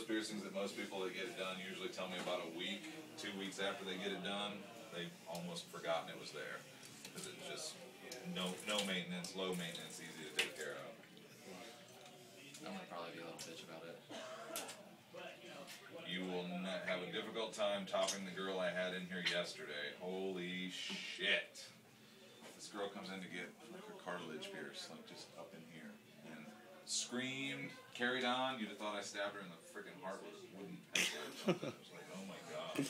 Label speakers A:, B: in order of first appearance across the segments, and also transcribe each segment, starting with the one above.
A: piercings that most people that get it done usually tell me about a week, 2 weeks after they get it done, they've almost forgotten it was there. Because it's just no maintenance, low maintenance, easy to take care of.
B: I'm gonna probably be a little bitch about it.
A: You will not have a difficult time topping the girl I had in here yesterday. Holy shit. This girl comes in to get like her cartilage pierced, like just up in here. And screamed, carried on. You'd have thought I stabbed her in the freaking heart with a wooden pencil or something. It was like, oh my god.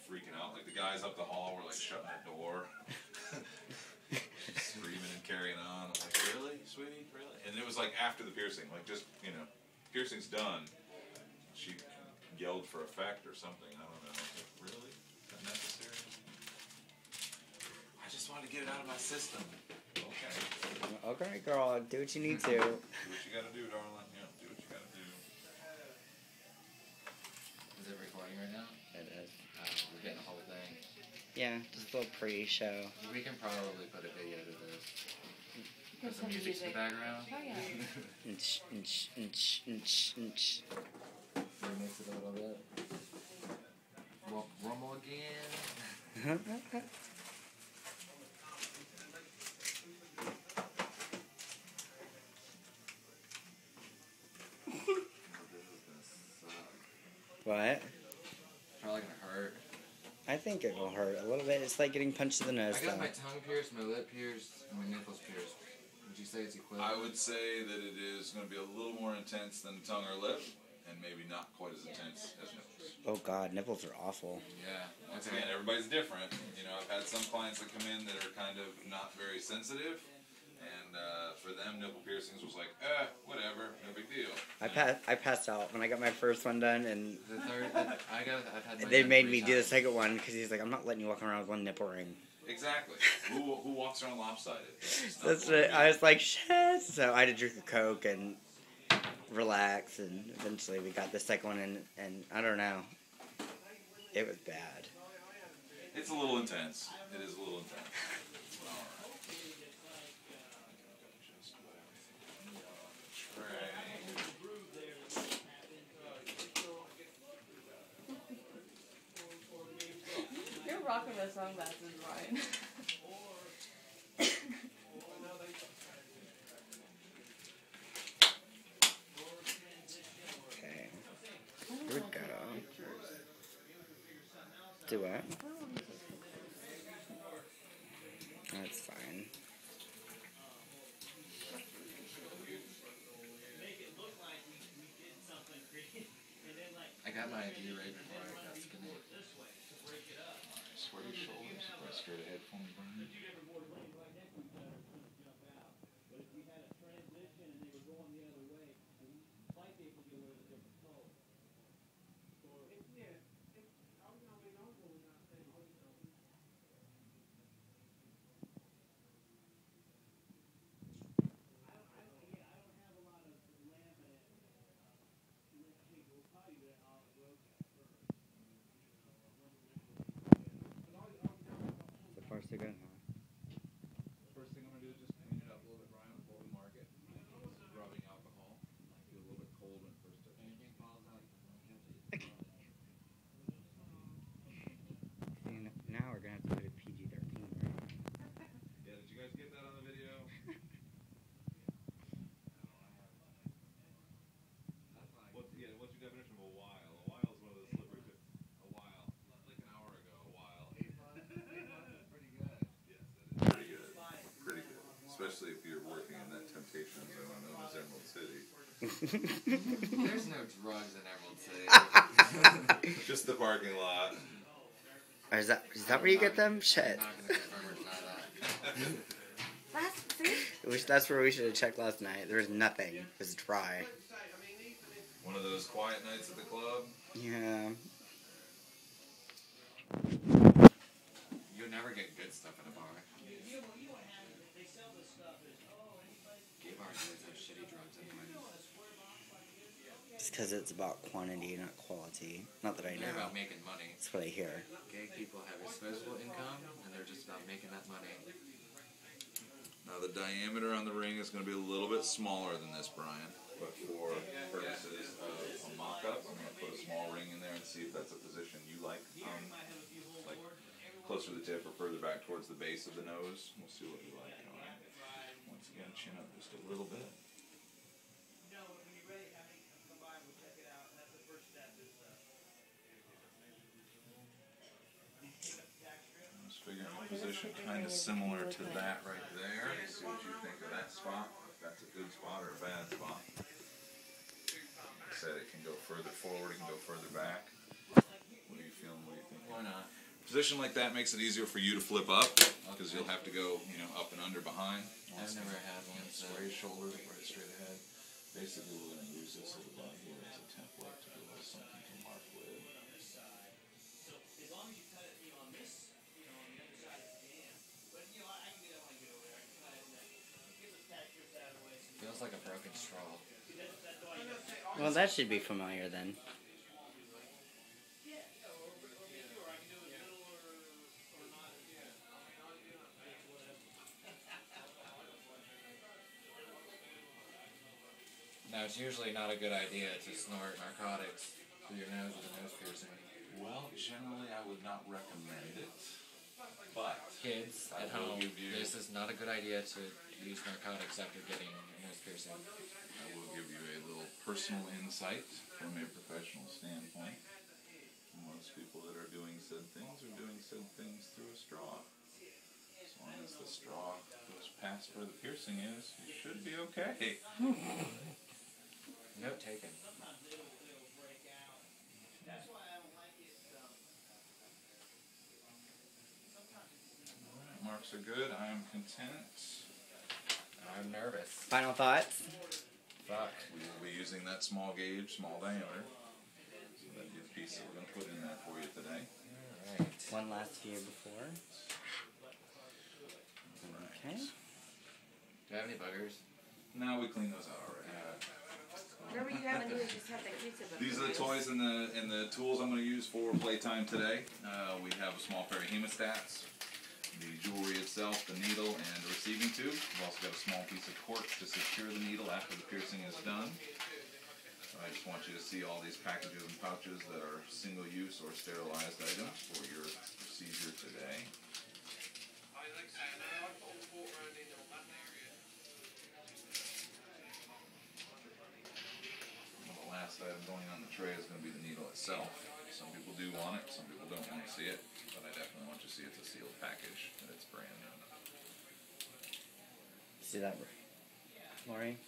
A: Freaking out. Like the guys up the hall were like shutting the door. Screaming and carrying on. I'm like, really, sweetie? Really? And it was like after the piercing, like just, piercing's done. She yelled for effect or something. I don't know. Like, really? Is that necessary? I just wanted to get it out of my system. Okay.
C: Okay, girl. Do what you need to.
A: Do what you gotta do, darling. Yeah, do what you gotta do.
B: Is it recording right now?
C: It is.
B: We're getting the whole thing.
C: Yeah, just a little pre-show.
B: We can probably put a video to this. Put some music in the background.
D: Oh, yeah.
B: Remix it a little bit. Rumble again.
C: What?
B: Probably gonna hurt.
C: I think it will hurt a little bit. It's like getting punched in the nose,
B: I got
C: though.
B: my tongue pierced, my lip pierced, and my nipples pierced. Would you say it's equivalent?
A: I would say that it is going to be a little more intense than the tongue or lip, and maybe not quite as intense as nipples.
C: Oh, God. Nipples are awful.
B: Yeah.
A: Once again, everybody's different. I've had some clients that come in that are kind of not very sensitive, and for them, nipple piercings was like, whatever, no big deal.
C: I passed out when I got my first one done, and
B: I've had
C: they made me do the second one because he's like, I'm not letting you walk around with one nipple ring.
A: Exactly. Who walks around lopsided?
C: That's what I was like, shit. So I had to drink a Coke and relax, and eventually we got the second one, and I don't know. It was bad.
A: It's a little intense. It is a little intense.
D: You're rocking the sunglasses, Ryan.
C: Okay. Here we go. Do what? That's fine.
B: I got my ID right before I got skinny.
A: Square your shoulders, right straight ahead for me, Brian.
C: So far, so good, huh?
A: First thing I'm going to do is just clean it up a little bit, Brian, before we mark it. Rubbing alcohol. Might feel a little bit cold when it first touches.
C: See, now we're going to have to put a PG-13, right?
A: Yeah, did you guys get that on the video? What's your definition of a while? A while is one of those slippery terms. A while. Like an hour ago, a while. 8 months. 8 months is pretty good. Yes, that is pretty good. Pretty good. Especially if you're working in that temptation zone known as Emerald City.
B: There's no drugs in Emerald City.
A: Just the parking lot.
C: Or is that where you get them? Shit.
B: I'm not going to confirm or deny that.
C: That's where we should have checked last night. There was nothing. It was dry.
A: One of those quiet nights at the club.
C: Yeah.
B: You'll never get good stuff in a bar. Gay bars always have shitty drugs in them.
C: It's because it's about quantity, not quality. Not that I
B: They're
C: know.
B: about making money.
C: That's what I hear.
B: Gay people have disposable income, and they're just about making that money.
A: Now the diameter on the ring is going to be a little bit smaller than this, Brian. but for purposes of a mock-up, I'm going to put a small ring in there and see if that's a position you like closer to the tip or further back towards the base of the nose. We'll see what you like. All right. Once again, chin up just a little bit. Figuring a position kind of similar to that right there. See what you think of that spot. If that's a good spot or a bad spot. Like I said, it can go further forward, it can go further back. What are you feeling? What do you think?
B: Why not?
A: Position like that makes it easier for you to flip up because you'll have to go, up and under behind.
B: I've never had one. So.
A: Straight shoulder, right straight ahead. Basically, we're going to use this little button here as a template to give us something to mark with.
B: Feels like a broken straw.
C: Well, that should be familiar then.
B: Now, it's usually not a good idea to snort narcotics through your nose with a nose piercing.
A: Well, generally I would not recommend it, but
B: Kids
A: I
B: at
A: will
B: home,
A: give you-
B: this is not a good idea to use narcotics after getting a nose piercing.
A: I will give you a little personal insight from a professional standpoint. Most people that are doing said things are doing said things through a straw. As long as the straw goes past where the piercing is, you should be okay.
B: Note taken.
A: Marks are good. I am content.
B: I'm nervous.
C: Final thoughts?
B: Fuck.
A: We will be using that small gauge, small diameter. So that'll be the piece that we're going to put in there for you today.
B: Alright.
C: One last view before. Okay.
B: Do you have any buggers?
A: No, we cleaned those out already.
D: Whatever you haven't done, just have the Q-tip.
A: These are the toys and the tools I'm going to use for playtime today. We have a small pair of hemostats, the jewelry itself, the needle, and the receiving tube. We've also got a small piece of cork to secure the needle after the piercing is done. I just want you to see all these packages and pouches that are single-use or sterilized items for your procedure today. The last item going on the tray is going to be the needle itself. Some people do want it, some people don't want to see it, but I definitely want you to see it's a sealed package and it's brand new.
C: See that, Lori?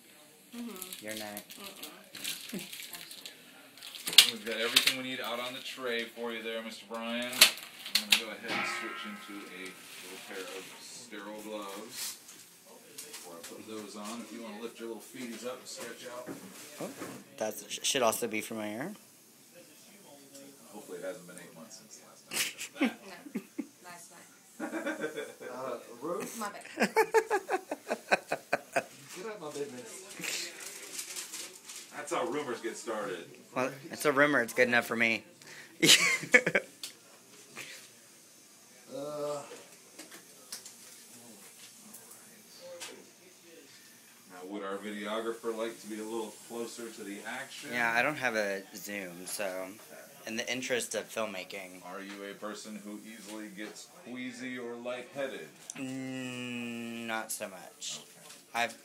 C: You're next.
A: We've got everything we need out on the tray for you there, Mr. Brian. I'm going to go ahead and switch into a little pair of sterile gloves. Before I put those on, if you want to lift your little feeties up and stretch out.
C: Oh, that should also be from my ear.
A: Hopefully it hasn't been 8 months since the last time I did that.
D: No. Nice night.
B: Ruth?
D: My bad.
B: Get out my business.
A: That's how rumors get started.
C: Well, it's a rumor. It's good enough for me.
A: Now, would our videographer like to be a little closer to the action?
C: Yeah, I don't have a Zoom, so in the interest of filmmaking.
A: Are you a person who easily gets queasy or lightheaded?
C: Not so much.
A: Okay.
C: I've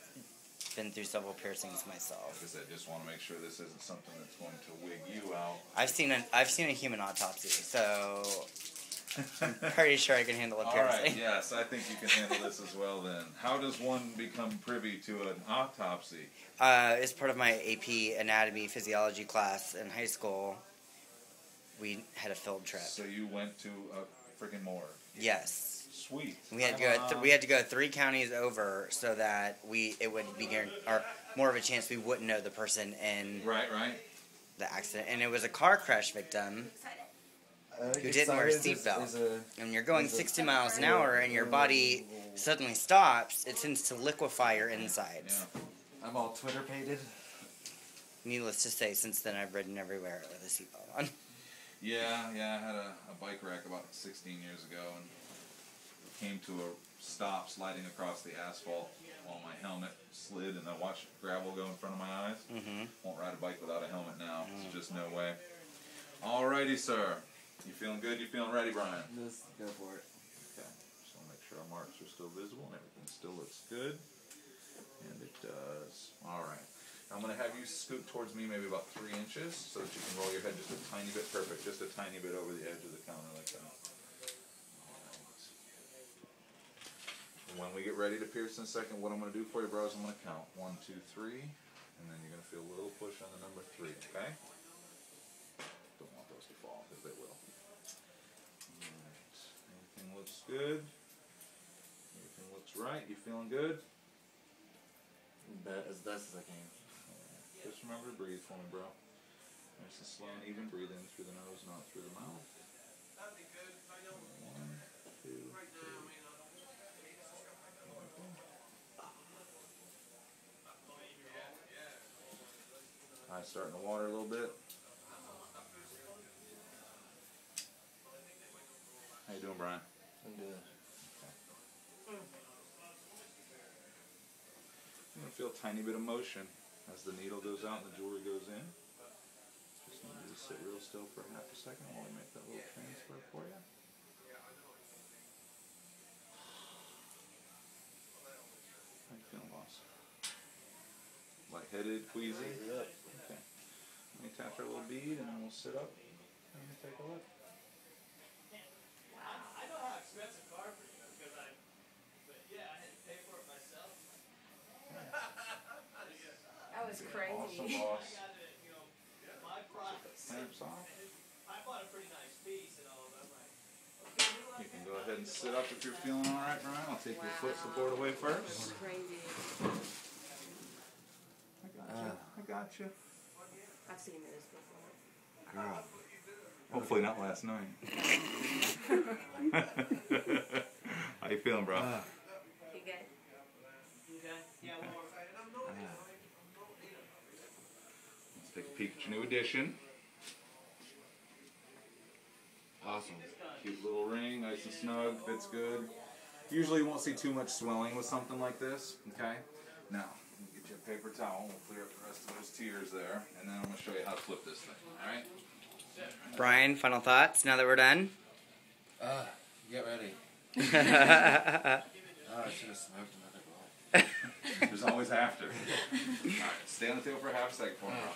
C: been through several piercings myself.
A: Because I just want to make sure this isn't something that's going to wig you out.
C: I've seen a human autopsy, so I'm pretty sure I can handle a
A: All
C: piercing.
A: right, yes, I think you can handle this as well then. How does one become privy to an autopsy?
C: As part of my AP anatomy physiology class in high school, we had a field trip.
A: So you went to a freaking morgue.
C: Yes.
A: Sweet.
C: We had to go. We had to go 3 counties over so that it would be or more of a chance we wouldn't know the person in
A: Right.
C: the accident. And it was a car crash victim who didn't wear a seatbelt. And you're going 60 miles an hour, and your body suddenly stops. It tends to liquefy your insides.
A: Yeah.
B: I'm all Twitter-pated.
C: Needless to say, since then I've ridden everywhere with a seatbelt on.
A: Yeah, I had a bike wreck about 16 years ago, and came to a stop sliding across the asphalt while my helmet slid and I watched gravel go in front of my eyes. Won't ride a bike without a helmet now. There's just no way. Alrighty, sir. You feeling good? You feeling ready, Brian?
B: Let's go for it.
A: Okay. Just want to make sure our marks are still visible and everything still looks good. And it does. Alright. I'm going to have you scoot towards me maybe about 3 inches so that you can roll your head just a tiny bit. Perfect. Just a tiny bit over the edge of the counter like that. When we get ready to pierce in a second, what I'm going to do for you, bro, is I'm going to count 1, 2, 3, and then you're going to feel a little push on the number 3, okay? Don't want those to fall, because they will. Alright, everything looks good. Everything looks right. You feeling good?
B: As best as I can.
A: Right. Just remember to breathe for me, bro. Nice and slow and even. Breathe in through the nose, not through the mouth. 1, 2, 3. Eyes starting to water a little bit. How you doing, Brian?
B: I'm good.
A: Okay. I'm going to feel a tiny bit of motion as the needle goes out and the jewelry goes in. Just need you to sit real still for half a second while we make that little transfer for you. How you feeling, boss? Lightheaded, queasy?
B: Yep.
A: Okay. Let me attach our little bead and then we'll sit up and take a look.
E: I know how expensive carpet is because but yeah, I had to pay for it myself.
D: That was crazy.
A: Awesome, boss.
E: I got it, my profits.
A: Clamps off.
E: I bought a pretty nice piece and all, but I'm like,
A: You can go ahead and sit up if you're feeling alright, Brian. I'll take your foot support away first.
D: Crazy.
A: I got you.
D: I've seen this before.
A: Girl. Hopefully not last night. How you feeling, bro?
D: You good?
E: okay, yeah, well,
A: Let's take a peek at your new addition.
B: Awesome.
A: Cute little ring, nice and snug, fits good. Usually you won't see too much swelling with something like this, okay? Now, get you a paper towel, we'll clear up the rest of those tears there, and then I'm going to show you how to flip this thing, alright?
C: Brian, final thoughts now that we're done?
B: Get ready. Oh, I should have smoked another blunt.
A: There's always after. Alright, stay on the table for a half a second for me, bro.